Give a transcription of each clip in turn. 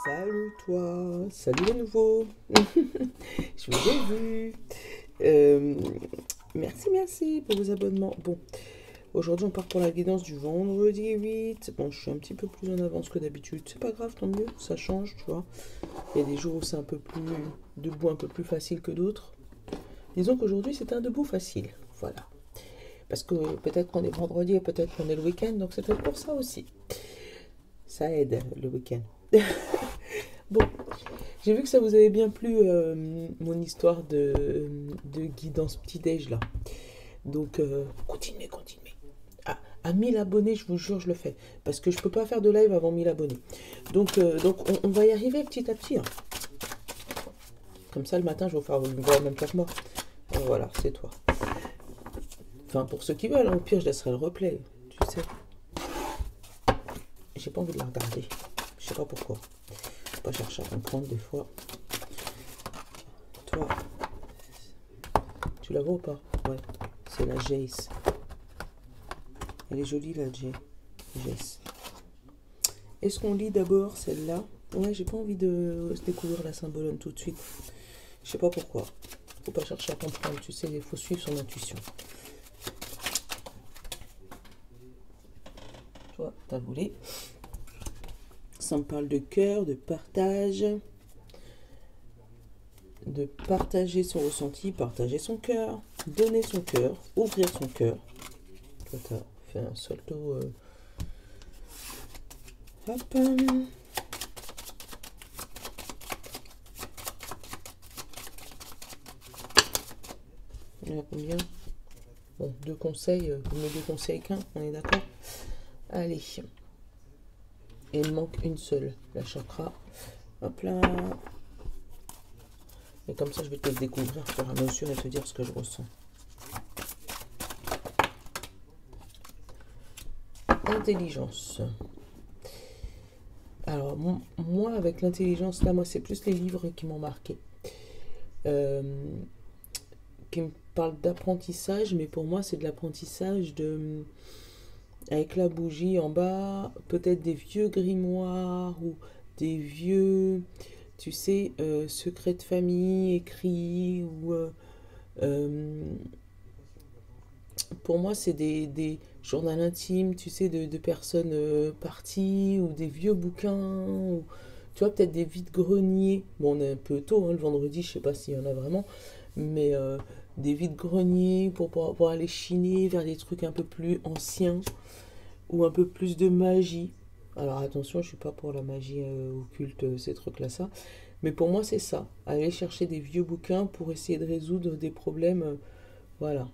Salut toi, salut les nouveaux. Je vous ai vu. Merci pour vos abonnements. Bon, aujourd'hui on part pour la guidance du vendredi 8. Bon, je suis un petit peu plus en avance que d'habitude. C'est pas grave, tant mieux, ça change, tu vois. Il y a des jours où c'est un peu plus debout, un peu plus facile que d'autres. Disons qu'aujourd'hui c'est un debout facile. Voilà. Parce que peut-être qu'on est vendredi et peut-être qu'on est le week-end, donc c'est peut-être pour ça aussi. Ça aide le week-end. Bon, j'ai vu que ça vous avait bien plu mon histoire de guidance petit-déj là. Donc, continuez. À 1000 abonnés, je vous jure, je le fais. Parce que je peux pas faire de live avant 1000 abonnés. Donc on va y arriver petit à petit, hein. Comme ça, le matin, je vais vous faire voir en même temps que moi. Voilà, c'est toi. Enfin, pour ceux qui veulent, hein, au pire, je laisserai le replay. Tu sais. J'ai pas envie de la regarder. Je sais pas pourquoi. Faut pas chercher à comprendre des fois. Toi, tu la vois ou pas? Ouais, c'est la Jace. Elle est jolie la Jace. Est-ce qu'on lit d'abord celle-là? Ouais, j'ai pas envie de découvrir la symbolone tout de suite. Je sais pas pourquoi. Faut pas chercher à comprendre, tu sais, il faut suivre son intuition. Toi, t'as volé. Ça me parle de cœur, de partage. De partager son ressenti, partager son cœur, donner son cœur, ouvrir son cœur. Toi, t'as fait un salto. Hop. Il y en a combien? Bon, deux conseils, mais deux conseils qu'un, on est d'accord? Allez. Et il manque une seule, la chakra. Hop là. Et comme ça, je vais te le découvrir au fur et à mesure et te dire ce que je ressens. Intelligence. Alors, moi, avec l'intelligence, là, moi, c'est plus les livres qui m'ont marqué. Qui me parlent d'apprentissage, mais pour moi, c'est de l'apprentissage de... Avec la bougie en bas, peut-être des vieux grimoires ou des vieux, tu sais, secrets de famille écrits ou... pour moi, c'est des journaux intimes, tu sais, de personnes parties ou des vieux bouquins ou... Tu vois, peut-être des vides-greniers. Bon, on est un peu tôt, hein, le vendredi, je sais pas s'il y en a vraiment. Mais des vides-greniers pour aller chiner vers des trucs un peu plus anciens ou un peu plus de magie. Alors attention, je suis pas pour la magie occulte, ces trucs-là, ça. Mais pour moi, c'est ça. Aller chercher des vieux bouquins pour essayer de résoudre des problèmes. Voilà.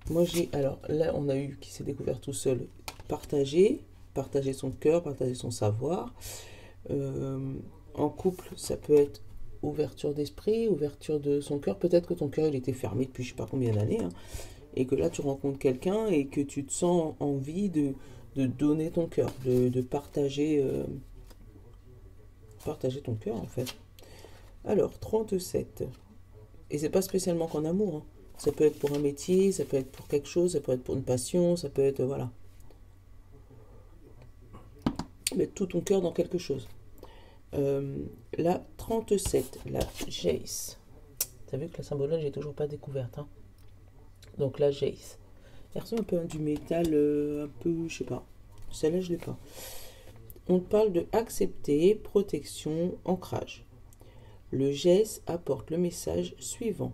Moi, j'ai... Alors là, on a eu qui s'est découvert tout seul. Partager son cœur, partager son savoir. En couple, ça peut être ouverture d'esprit, ouverture de son cœur. Peut-être que ton cœur, il était fermé depuis je sais pas combien d'années, hein, et que là, tu rencontres quelqu'un et que tu te sens envie de donner ton cœur, de partager, partager ton cœur, en fait. Alors, 37. Et c'est pas spécialement qu'en amour, hein. Ça peut être pour un métier, ça peut être pour quelque chose, ça peut être pour une passion, ça peut être... Voilà. Mettre tout ton cœur dans quelque chose. La 37, la Jace. T'as vu que la symbolone, j'ai toujours pas découverte, hein. Donc la Jace. Elle ressemble un peu à du métal, un peu, je sais pas. Celle-là, je l'ai pas. On parle de accepter, protection, ancrage. Le Jace apporte le message suivant.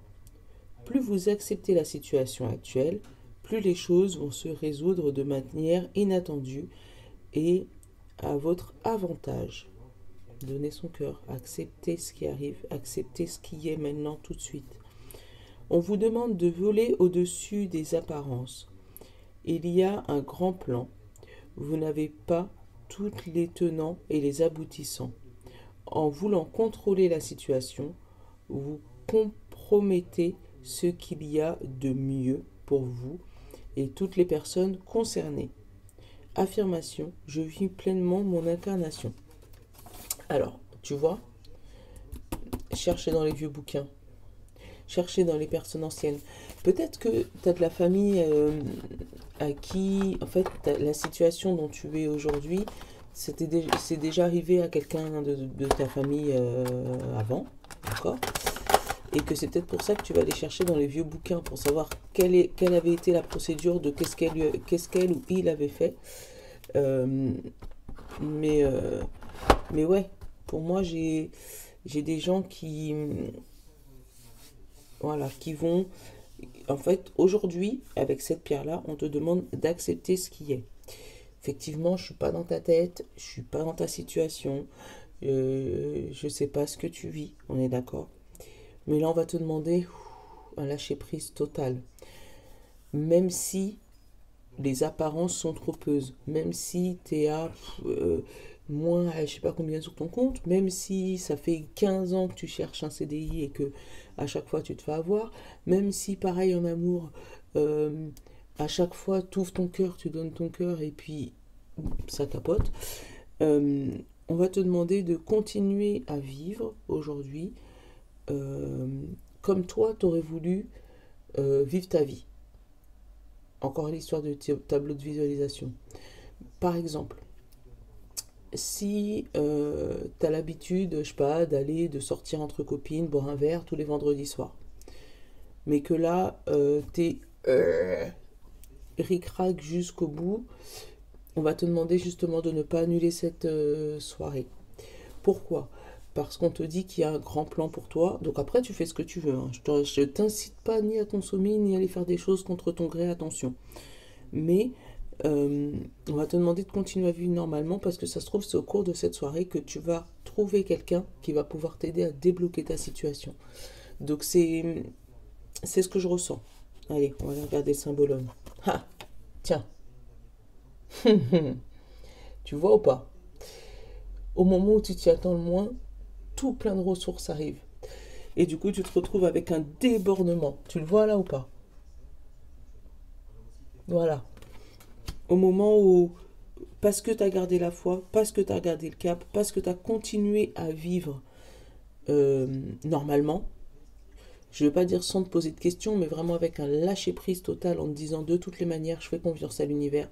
Plus vous acceptez la situation actuelle, plus les choses vont se résoudre de manière inattendue et à votre avantage. Donnez son cœur, acceptez ce qui arrive, acceptez ce qui est maintenant tout de suite. On vous demande de voler au-dessus des apparences. Il y a un grand plan. Vous n'avez pas tous les tenants et les aboutissants. En voulant contrôler la situation, vous compromettez ce qu'il y a de mieux pour vous et toutes les personnes concernées. Affirmation, je vis pleinement mon incarnation. Alors, tu vois, cherchez dans les vieux bouquins, cherchez dans les personnes anciennes. Peut-être que tu as de la famille à qui, en fait, la situation dont tu es aujourd'hui c'est déjà arrivé à quelqu'un de ta famille avant, d'accord? Et que c'est peut-être pour ça que tu vas aller chercher dans les vieux bouquins pour savoir quelle avait été la procédure de qu'est-ce qu'elle ou il avait fait. Euh, mais, euh, mais ouais, pour moi, j'ai des gens qui, voilà, qui vont... En fait, aujourd'hui, avec cette pierre-là, on te demande d'accepter ce qui est. Effectivement, je suis pas dans ta tête, je suis pas dans ta situation, je sais pas ce que tu vis, on est d'accord. Mais là, on va te demander un lâcher-prise total. Même si les apparences sont trompeuses, même si tu es à moins, je sais pas combien sur ton compte, même si ça fait 15 ans que tu cherches un CDI et que à chaque fois tu te fais avoir, même si pareil en amour, euh, à chaque fois tu ouvres ton cœur, tu donnes ton cœur et puis ça capote, euh, on va te demander de continuer à vivre aujourd'hui euh, comme toi tu aurais voulu vivre ta vie. Encore l'histoire de tableau de visualisation. Par exemple, si tu as l'habitude, je sais pas, de sortir entre copines, boire un verre tous les vendredis soirs, mais que là, t'es ric-rac jusqu'au bout, on va te demander justement de ne pas annuler cette soirée. Pourquoi? Parce qu'on te dit qu'il y a un grand plan pour toi. Donc après, tu fais ce que tu veux, hein. Je t'incite pas ni à consommer, ni à aller faire des choses contre ton gré, attention. Mais on va te demander de continuer à vivre normalement parce que ça se trouve, c'est au cours de cette soirée que tu vas trouver quelqu'un qui va pouvoir t'aider à débloquer ta situation. Donc c'est ce que je ressens. Allez, on va aller regarder le symbolome. Ah, tiens. Tu vois ou pas? Au moment où tu t'y attends le moins, tout plein de ressources arrivent. Et du coup, tu te retrouves avec un débordement. Tu le vois là ou pas? Voilà. Au moment où, parce que tu as gardé la foi, parce que tu as gardé le cap, parce que tu as continué à vivre normalement, je ne veux pas dire sans te poser de questions, mais vraiment avec un lâcher-prise total en te disant de toutes les manières, je fais confiance à l'univers.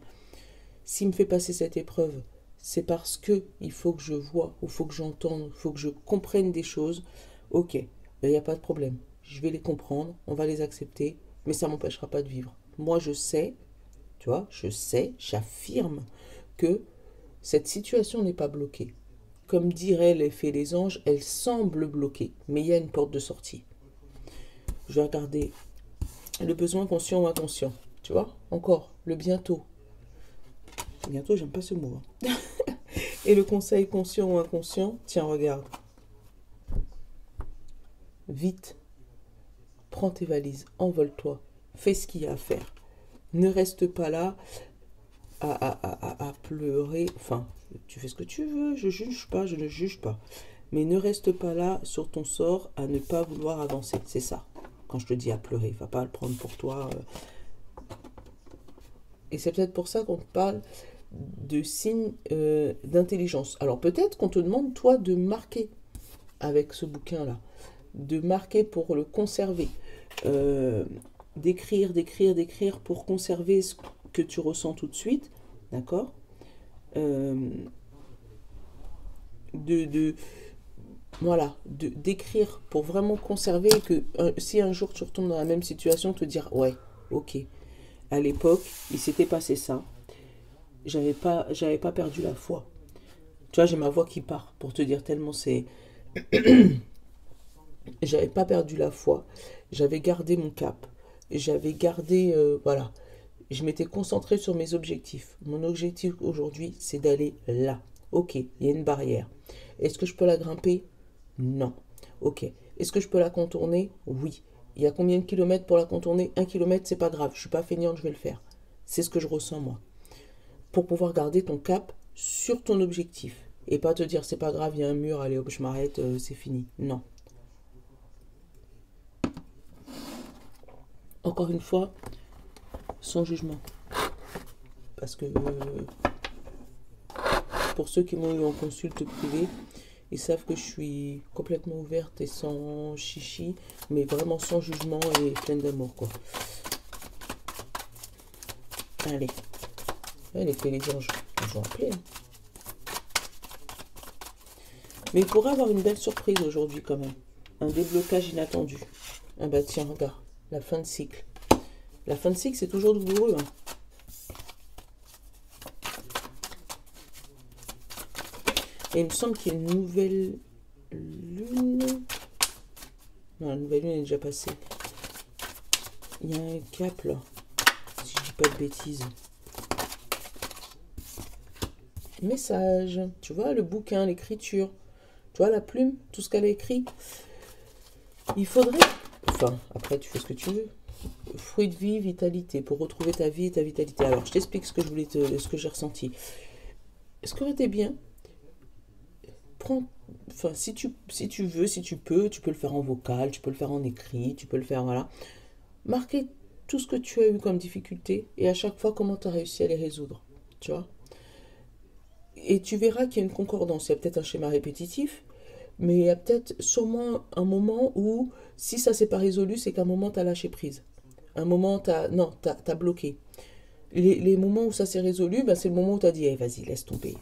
S'il me fait passer cette épreuve, c'est parce que il faut que je vois, il faut que j'entende, il faut que je comprenne des choses. Ok, il n'y a pas de problème. Je vais les comprendre, on va les accepter, mais ça ne m'empêchera pas de vivre. Moi, je sais, tu vois, je sais, j'affirme que cette situation n'est pas bloquée. Comme dirait l'effet des anges, elle semble bloquée, mais il y a une porte de sortie. Je vais regarder le besoin conscient ou inconscient. Tu vois, encore, le bientôt. Bientôt, j'aime pas ce mot. Hein. Et le conseil conscient ou inconscient, tiens, regarde. Vite, prends tes valises, envole-toi, fais ce qu'il y a à faire. Ne reste pas là à pleurer. Enfin, tu fais ce que tu veux, je juge pas, je ne juge pas. Mais ne reste pas là sur ton sort à ne pas vouloir avancer. C'est ça. Quand je te dis à pleurer, va pas le prendre pour toi. Et c'est peut-être pour ça qu'on te parle de signes d'intelligence. Alors peut-être qu'on te demande, toi, de marquer avec ce bouquin-là. De marquer pour le conserver. D'écrire pour conserver ce que tu ressens tout de suite. D'accord voilà, d'écrire pour vraiment conserver que si un jour tu retournes dans la même situation, te dire ouais, ok, à l'époque, il s'était passé ça, j'avais pas perdu la foi. Tu vois, j'ai ma voix qui part pour te dire tellement c'est... J'avais pas perdu la foi, j'avais gardé mon cap, j'avais gardé... voilà, je m'étais concentré sur mes objectifs. Mon objectif aujourd'hui, c'est d'aller là. Ok, il y a une barrière. Est-ce que je peux la grimper? Non. Ok. Est-ce que je peux la contourner? Oui. Il y a combien de kilomètres pour la contourner? 1 kilomètre, c'est pas grave. Je suis pas feignante, je vais le faire. C'est ce que je ressens moi. Pour pouvoir garder ton cap sur ton objectif. Et pas te dire c'est pas grave, il y a un mur, allez hop, je m'arrête, c'est fini. Non. Encore une fois, sans jugement. Parce que pour ceux qui m'ont eu en consulte privée, ils savent que je suis complètement ouverte et sans chichi, mais vraiment sans jugement et pleine d'amour, quoi. Allez. Les anges, ils ont appelé. Hein. Mais il pourrait avoir une belle surprise aujourd'hui quand même. Un déblocage inattendu. Ah bah tiens, regarde, la fin de cycle. La fin de cycle, c'est toujours douloureux. Hein. Et il me semble qu'il y a une nouvelle lune. Non, la nouvelle lune est déjà passée. Il y a un cap là. Si je dis pas de bêtises. Message. Tu vois, le bouquin, l'écriture. Tu vois, la plume, tout ce qu'elle a écrit. Il faudrait... Enfin, après, tu fais ce que tu veux. Fruit de vie, vitalité. Pour retrouver ta vie et ta vitalité. Alors, je t'explique ce que ce que j'ai ressenti. Ce qui aurait été bien... Prends... Enfin, si tu veux, si tu peux le faire en vocal, tu peux le faire en écrit, tu peux le faire, voilà. Marquer tout ce que tu as eu comme difficulté et à chaque fois, comment tu as réussi à les résoudre. Tu vois? Et tu verras qu'il y a une concordance. Il y a peut-être un schéma répétitif, mais il y a peut-être sûrement un moment où, si ça s'est pas résolu, c'est qu'à un moment, tu as lâché prise. Un moment, t'as bloqué. Les moments où ça s'est résolu, ben, c'est le moment où tu as dit, hey, vas-y, laisse tomber.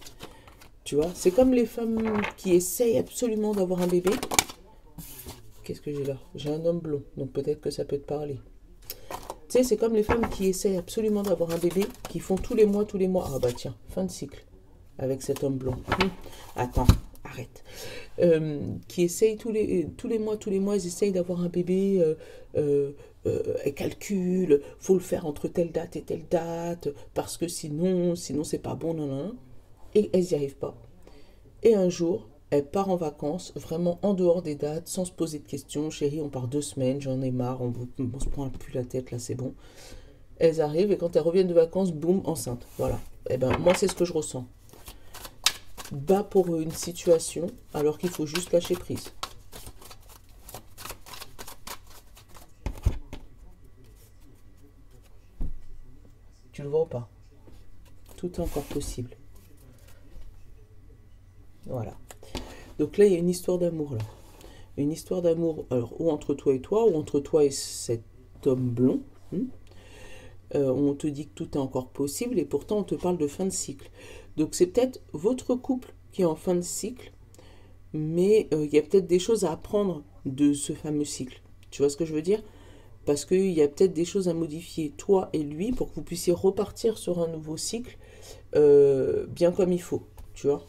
Tu vois, c'est comme les femmes qui essayent absolument d'avoir un bébé. Qu'est-ce que j'ai là? J'ai un homme blond, donc peut-être que ça peut te parler. Tu sais, c'est comme les femmes qui essayent absolument d'avoir un bébé, qui font tous les mois. Ah bah tiens, fin de cycle, avec cet homme blond. Attends, arrête. Qui essayent tous les mois, ils essayent d'avoir un bébé, elles calculent, faut le faire entre telle date et telle date, parce que sinon c'est pas bon, non. Et elles n'y arrivent pas. Et un jour, elle part en vacances, vraiment en dehors des dates, sans se poser de questions. Chérie, on part 2 semaines, j'en ai marre, on se prend plus la tête, là c'est bon. Elles arrivent et quand elles reviennent de vacances, boum, enceinte. Voilà. Et ben moi c'est ce que je ressens. Bas pour une situation, alors qu'il faut juste lâcher prise. Tu le vois ou pas? Tout est encore possible. Voilà. Donc là, il y a une histoire d'amour, là. Une histoire d'amour, alors, ou entre toi, ou entre toi et cet homme blond, où on te dit que tout est encore possible, et pourtant on te parle de fin de cycle. Donc c'est peut-être votre couple qui est en fin de cycle, mais il y a peut-être des choses à apprendre de ce fameux cycle. Tu vois ce que je veux dire? Parce qu'il y a peut-être des choses à modifier, toi et lui, pour que vous puissiez repartir sur un nouveau cycle, bien comme il faut, tu vois?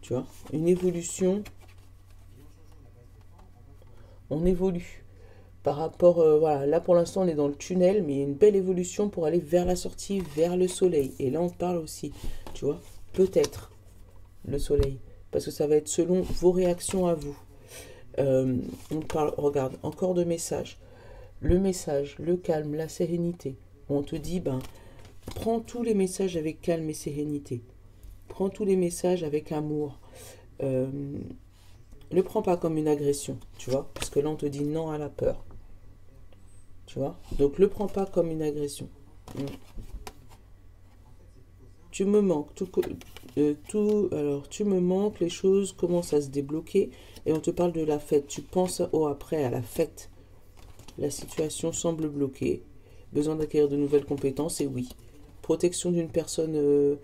Tu vois, une évolution, on évolue par rapport, voilà, là pour l'instant on est dans le tunnel, mais il y a une belle évolution pour aller vers la sortie, vers le soleil. Et là on parle aussi, tu vois, peut-être le soleil, parce que ça va être selon vos réactions à vous. On parle, regarde, encore de messages. Le message, le calme, la sérénité. On te dit, ben, prends tous les messages avec calme et sérénité. Prends tous les messages avec amour. Ne prends pas comme une agression, tu vois, parce que là on te dit non à la peur. Tu vois, donc le prends pas comme une agression. Tu me manques, alors tu me manques, les choses commencent à se débloquer et on te parle de la fête. Tu penses après à la fête. La situation semble bloquée. Besoin d'acquérir de nouvelles compétences et oui. Protection d'une personne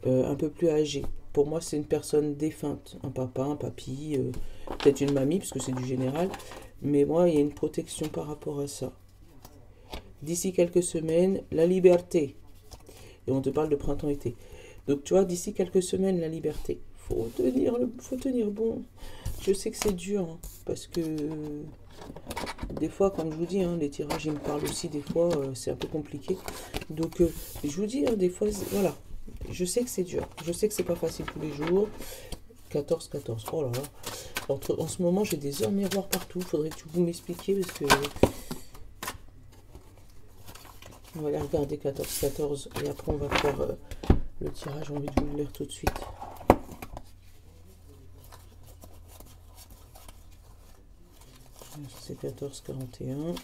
un peu plus âgée. Pour moi, c'est une personne défunte. Un papa, un papy, peut-être une mamie, parce que c'est du général. Mais moi, il y a une protection par rapport à ça. D'ici quelques semaines, la liberté. Et on te parle de printemps-été. Donc, tu vois, d'ici quelques semaines, la liberté. Faut tenir bon. Je sais que c'est dur, hein, parce que des fois, comme je vous dis, hein, les tirages, ils me parlent aussi, des fois, c'est un peu compliqué. Donc, je vous dis, hein, des fois, voilà. Je sais que c'est dur. Je sais que c'est pas facile tous les jours. 14. Oh là là. En ce moment, j'ai des heures miroirs partout. Faudrait que vous m'expliquiez parce que... On va aller regarder 14 et après on va faire le tirage. J'ai envie de vous le lire tout de suite. C'est 14-41.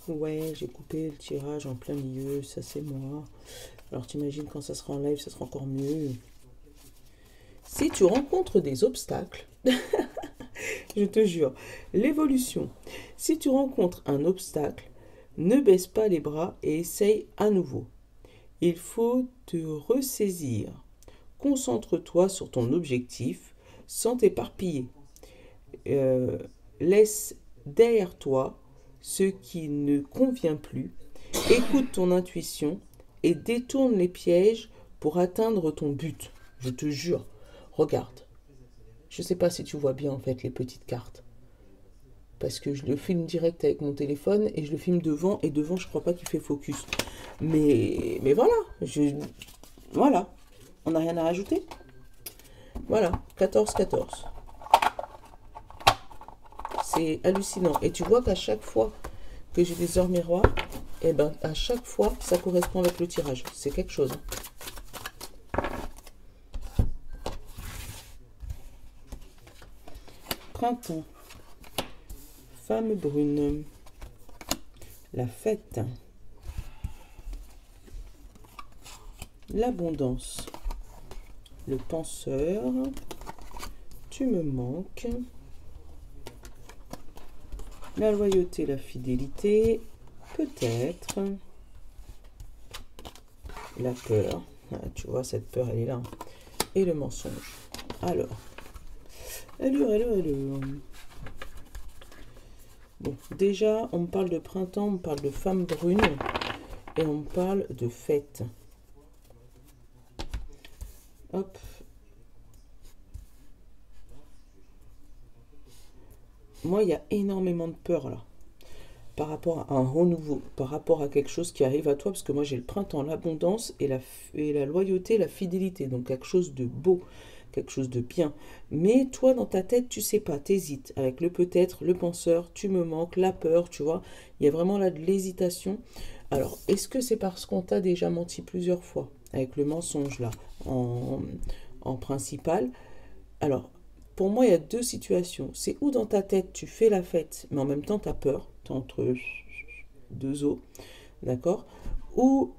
Ouais, j'ai coupé le tirage en plein milieu, ça c'est moi. Alors t'imagines quand ça sera en live, ça sera encore mieux. Si tu rencontres des obstacles, Je te jure. L'évolution. Si tu rencontres un obstacle, ne baisse pas les bras et essaye à nouveau. Il faut te ressaisir. Concentre-toi sur ton objectif sans t'éparpiller. Laisse derrière toi ce qui ne convient plus. Écoute ton intuition et détourne les pièges pour atteindre ton but. Je te jure. Regarde. Je ne sais pas si tu vois bien en fait les petites cartes. Parce que je le filme direct avec mon téléphone et je le filme devant. Et devant, je crois pas qu'il fait focus. Mais voilà. Voilà. On n'a rien à rajouter. Voilà. 14-14. C'est hallucinant. Et tu vois qu'à chaque fois que j'ai des heures miroirs, et ben à chaque fois, ça correspond avec le tirage. C'est quelque chose. Printemps. Femme brune. La fête. L'abondance. Le penseur. Tu me manques. La loyauté, la fidélité. Peut-être. La peur. Ah, tu vois, cette peur, elle est là. Et le mensonge. Alors. Alors. Bon, déjà, on me parle de printemps, on me parle de femme brune et on me parle de fête. Hop. Moi, il y a énormément de peur là. Par rapport à un renouveau, par rapport à quelque chose qui arrive à toi, parce que moi j'ai le printemps, l'abondance et la loyauté, la fidélité. Donc quelque chose de beau, quelque chose de bien. Mais toi, dans ta tête, tu sais pas, t'hésites. Avec le peut-être, le penseur, tu me manques, la peur, tu vois. Il y a vraiment là de l'hésitation. Alors, est-ce que c'est parce qu'on t'a déjà menti plusieurs fois, avec le mensonge là, en principal? Alors, pour moi, il y a deux situations. C'est où dans ta tête, tu fais la fête, mais en même temps, tu as peur. Tu es entre deux eaux. D'accord? Ou,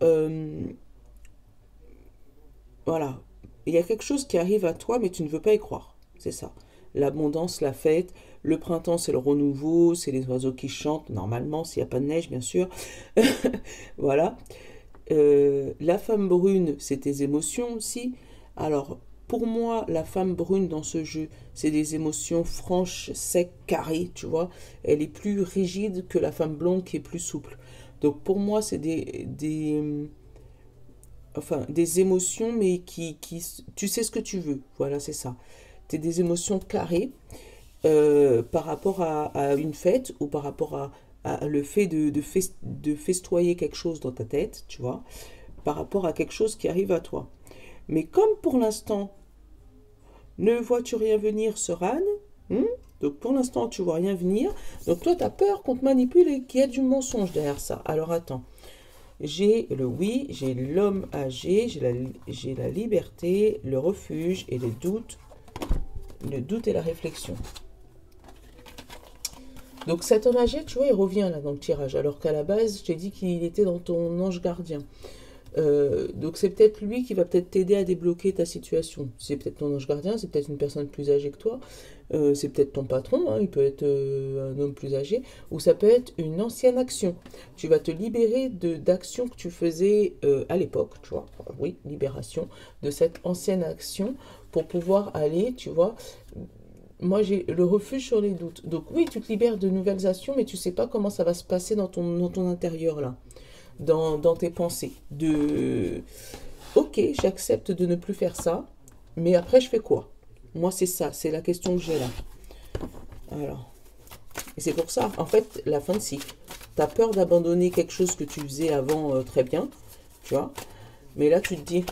voilà, il y a quelque chose qui arrive à toi, mais tu ne veux pas y croire. C'est ça. L'abondance, la fête. Le printemps, c'est le renouveau, c'est les oiseaux qui chantent, normalement, s'il n'y a pas de neige, bien sûr. Voilà. La femme brune, c'est tes émotions aussi. Alors, pour moi, la femme brune dans ce jeu, c'est des émotions franches, secs, carrées, tu vois. Elle est plus rigide que la femme blonde qui est plus souple. Donc, pour moi, c'est des émotions, mais tu sais ce que tu veux. Voilà, c'est ça. C'est des émotions carrées par rapport à une fête ou par rapport à le fait de festoyer quelque chose dans ta tête, tu vois, par rapport à quelque chose qui arrive à toi. Mais comme pour l'instant, ne vois-tu rien venir, Serane? Donc pour l'instant, tu vois rien venir. Donc toi, tu as peur qu'on te manipule et qu'il y ait du mensonge derrière ça. Alors attends. J'ai le oui, j'ai l'homme âgé, j'ai la liberté, le refuge et le doute et la réflexion. Donc cet homme âgé, tu vois, il revient là dans le tirage, alors qu'à la base, je t'ai dit qu'il était dans ton ange gardien. Donc c'est peut-être lui qui va peut-être t'aider à débloquer ta situation. C'est peut-être ton ange gardien, c'est peut-être une personne plus âgée que toi, c'est peut-être ton patron, hein, il peut être un homme plus âgé, ou ça peut être une ancienne action. Tu vas te libérer d'actions que tu faisais à l'époque, tu vois. Oui, libération de cette ancienne action pour pouvoir aller, tu vois. Moi, j'ai le refuge sur les doutes. Donc oui, tu te libères de nouvelles actions, mais tu sais pas comment ça va se passer dans ton intérieur là. Dans tes pensées. Ok, j'accepte de ne plus faire ça, mais après je fais quoi? Moi c'est ça, c'est la question que j'ai là. Alors, et c'est pour ça, en fait, la fin de cycle. Tu as peur d'abandonner quelque chose que tu faisais avant très bien, tu vois, mais là tu te dis,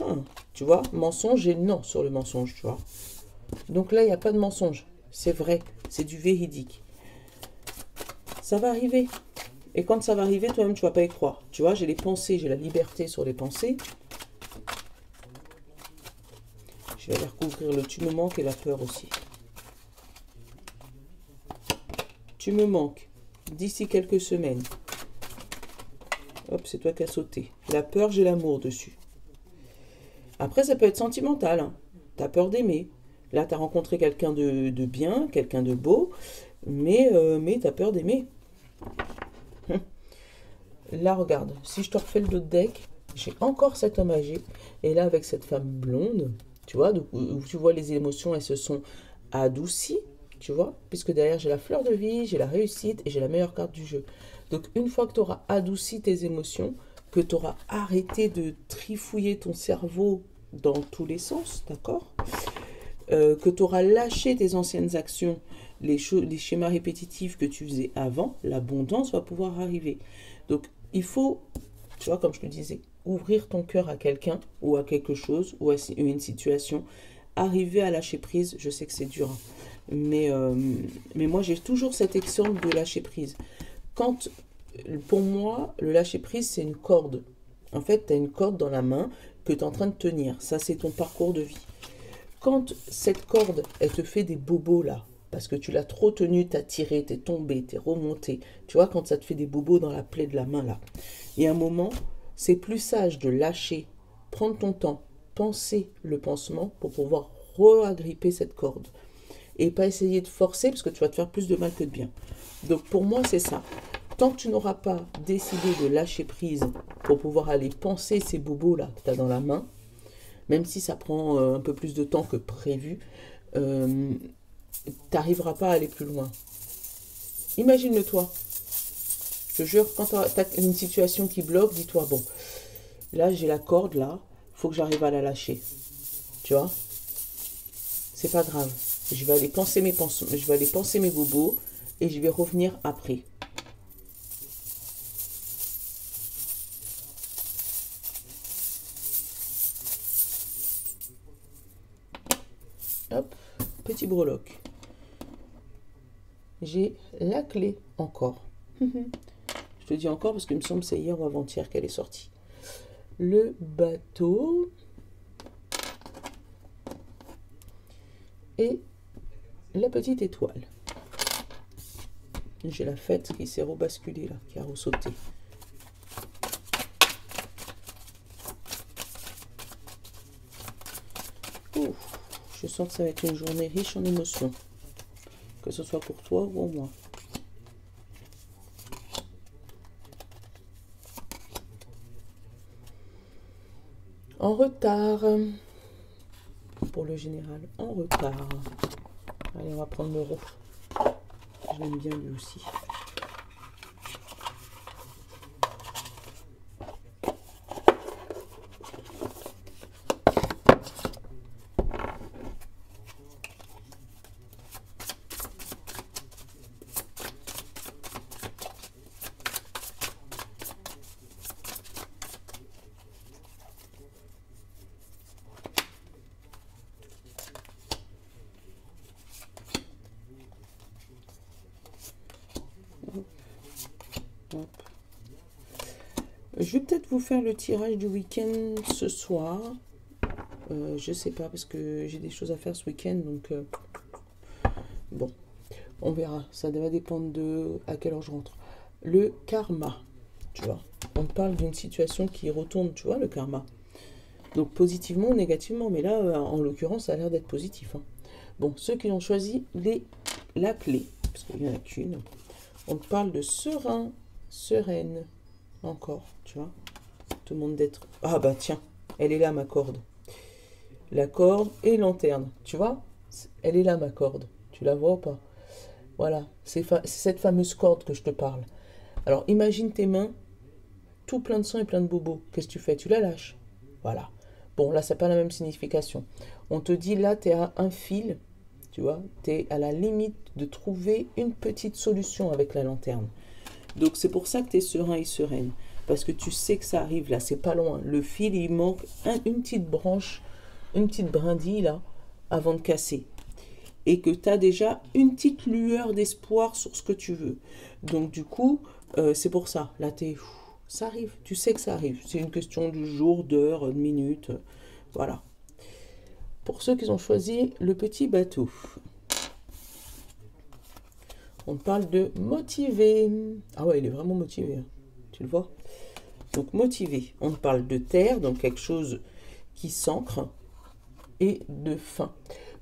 tu vois, mensonge et non sur le mensonge, tu vois. Donc là, il n'y a pas de mensonge, c'est vrai, c'est du véridique. Ça va arriver. Et quand ça va arriver, toi-même, tu ne vas pas y croire. Tu vois, j'ai les pensées, j'ai la liberté sur les pensées. Je vais aller recouvrir le tu me manques et la peur aussi. Tu me manques d'ici quelques semaines. Hop, c'est toi qui as sauté. La peur, j'ai l'amour dessus. Après, ça peut être sentimental. Hein. Tu as peur d'aimer. Là, tu as rencontré quelqu'un de bien, quelqu'un de beau, mais tu as peur d'aimer. Là, regarde, si je te refais le dos de deck, j'ai encore cet homme âgé. Et là, avec cette femme blonde, tu vois, donc, où tu vois les émotions, elles se sont adoucies, tu vois, puisque derrière, j'ai la fleur de vie, j'ai la réussite et j'ai la meilleure carte du jeu. Donc, une fois que tu auras adouci tes émotions, que tu auras arrêté de trifouiller ton cerveau dans tous les sens, d'accord, que tu auras lâché tes anciennes actions, les schémas répétitifs que tu faisais avant, l'abondance va pouvoir arriver. Donc, il faut, tu vois, comme je te disais, ouvrir ton cœur à quelqu'un ou à quelque chose ou à une situation, arriver à lâcher prise. Je sais que c'est dur, hein, mais moi, j'ai toujours cet exemple de lâcher prise. Quand, pour moi, le lâcher prise, c'est une corde. En fait, tu as une corde dans la main que tu es en train de tenir. Ça, c'est ton parcours de vie. Quand cette corde, elle te fait des bobos là, parce que tu l'as trop tenue, t'as tiré, t'es tombé, t'es remonté, tu vois, quand ça te fait des bobos dans la plaie de la main là, il y a un moment, c'est plus sage de lâcher, prendre ton temps, penser le pansement pour pouvoir re-agripper cette corde. Et pas essayer de forcer parce que tu vas te faire plus de mal que de bien. Donc pour moi, c'est ça. Tant que tu n'auras pas décidé de lâcher prise pour pouvoir aller penser ces bobos là que tu as dans la main, même si ça prend un peu plus de temps que prévu, t'arriveras pas à aller plus loin. Imagine-le toi. Je te jure, quand tu as une situation qui bloque, dis-toi, bon, là j'ai la corde là, faut que j'arrive à la lâcher. Tu vois? C'est pas grave. Je vais aller penser je vais aller penser mes bobos et je vais revenir après. Hop, petit breloque. J'ai la clé encore. Je te dis encore parce qu'il me semble que c'est hier ou avant-hier qu'elle est sortie. Le bateau. Et la petite étoile. J'ai la fête qui s'est rebasculée là, qui a ressauté. Ouf, je sens que ça va être une journée riche en émotions. Que ce soit pour toi ou pour moi. En retard. Pour le général, en retard. Allez, on va prendre l'euro. Je l'aime bien lui aussi. Je vais peut-être vous faire le tirage du week-end ce soir. Je sais pas parce que j'ai des choses à faire ce week-end, donc bon, on verra. Ça va dépendre de à quelle heure je rentre. Le karma, tu vois. On parle d'une situation qui retourne, tu vois, le karma. Donc positivement ou négativement, mais là, en l'occurrence, ça a l'air d'être positif. Hein. Bon, ceux qui ont choisi la clé, parce qu'il n'y en a qu'une, on parle de serein, sereine, encore, tu vois. Tout le monde d'être... Ah bah tiens, elle est là ma corde. La corde et lanterne, tu vois. Elle est là ma corde, tu la vois ou pas? Voilà, c'est cette fameuse corde que je te parle. Alors imagine tes mains, tout plein de sang et plein de bobos. Qu'est-ce que tu fais? Tu la lâches. Voilà. Bon, là, ça n'a pas la même signification. On te dit, là, tu es à un fil, tu vois, tu es à la limite de trouver une petite solution avec la lanterne. Donc, c'est pour ça que tu es serein et sereine. Parce que tu sais que ça arrive, là, c'est pas loin. Le fil, il manque une petite branche, une petite brindille, là, avant de casser. Et que tu as déjà une petite lueur d'espoir sur ce que tu veux. Donc, du coup, c'est pour ça. Là, ça arrive. Tu sais que ça arrive. C'est une question de jour, d'heure, de minutes. Voilà. Pour ceux qui ont choisi le petit bateau, on parle de motivé. Ah ouais, il est vraiment motivé. Hein. Tu le vois? Donc, motivé. On parle de terre, donc quelque chose qui s'ancre, et de faim.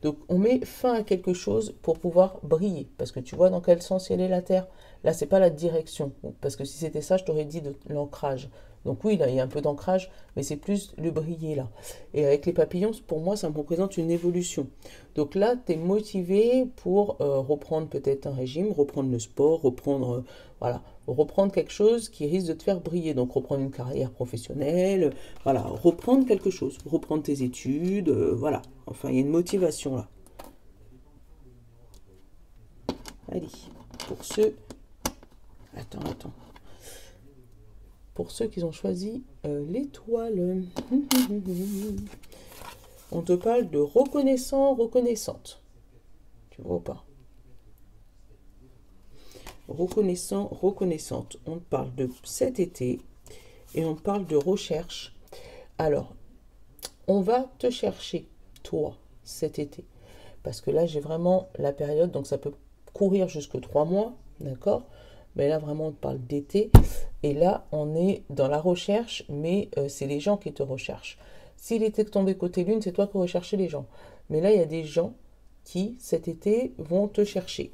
Donc, on met fin à quelque chose pour pouvoir briller. Parce que tu vois dans quel sens elle est la Terre. Là, c'est pas la direction. Parce que si c'était ça, je t'aurais dit de l'ancrage. Donc oui, là, il y a un peu d'ancrage, mais c'est plus le briller là. Et avec les papillons, pour moi, ça me représente une évolution. Donc là, tu es motivé pour reprendre peut-être un régime, reprendre le sport, reprendre, voilà, reprendre quelque chose qui risque de te faire briller. Donc reprendre une carrière professionnelle, voilà, reprendre quelque chose, reprendre tes études, voilà. Enfin, il y a une motivation là. Allez, pour ceux... Attends. Pour ceux qui ont choisi l'étoile, on te parle de reconnaissant, reconnaissante. Tu vois ou pas? Reconnaissant, reconnaissante. On te parle de cet été et on te parle de recherche. Alors, on va te chercher, toi, cet été. Parce que là, j'ai vraiment la période, donc ça peut courir jusque 3 mois, d'accord? Mais là, vraiment, on te parle d'été. Et là, on est dans la recherche, mais c'est les gens qui te recherchent. S'il était tombé côté lune, c'est toi qui recherchais les gens. Mais là, il y a des gens qui, cet été, vont te chercher.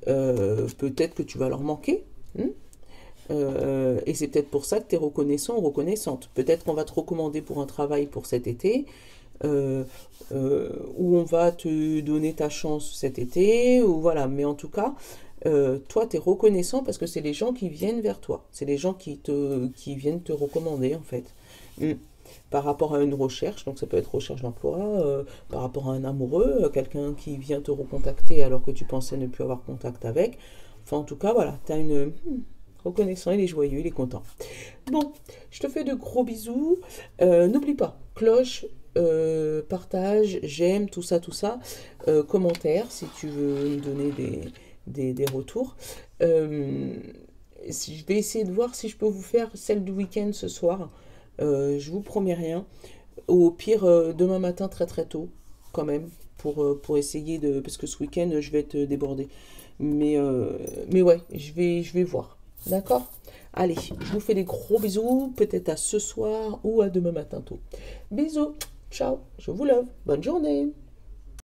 Peut-être que tu vas leur manquer. Et c'est peut-être pour ça que tu es reconnaissant ou reconnaissante. Peut-être qu'on va te recommander pour un travail pour cet été. Ou on va te donner ta chance cet été. Ou voilà. Mais en tout cas... toi, tu es reconnaissant parce que c'est les gens qui viennent vers toi. C'est les gens qui viennent te recommander, en fait. Par rapport à une recherche, donc ça peut être recherche d'emploi, par rapport à un amoureux, quelqu'un qui vient te recontacter alors que tu pensais ne plus avoir contact avec. Enfin, en tout cas, voilà, tu as une... reconnaissant, il est joyeux, il est content. Bon, je te fais de gros bisous. N'oublie pas, cloche, partage, j'aime, tout ça. Commentaire, si tu veux me donner des retours. Je vais essayer de voir si je peux vous faire celle du week-end ce soir. Je vous promets rien. Au pire, demain matin très très tôt, quand même, pour essayer de... Parce que ce week-end, je vais être débordée. Mais ouais, je vais voir. D'accord? Allez, je vous fais des gros bisous. Peut-être à ce soir ou à demain matin tôt. Bisous. Ciao. Je vous love. Bonne journée.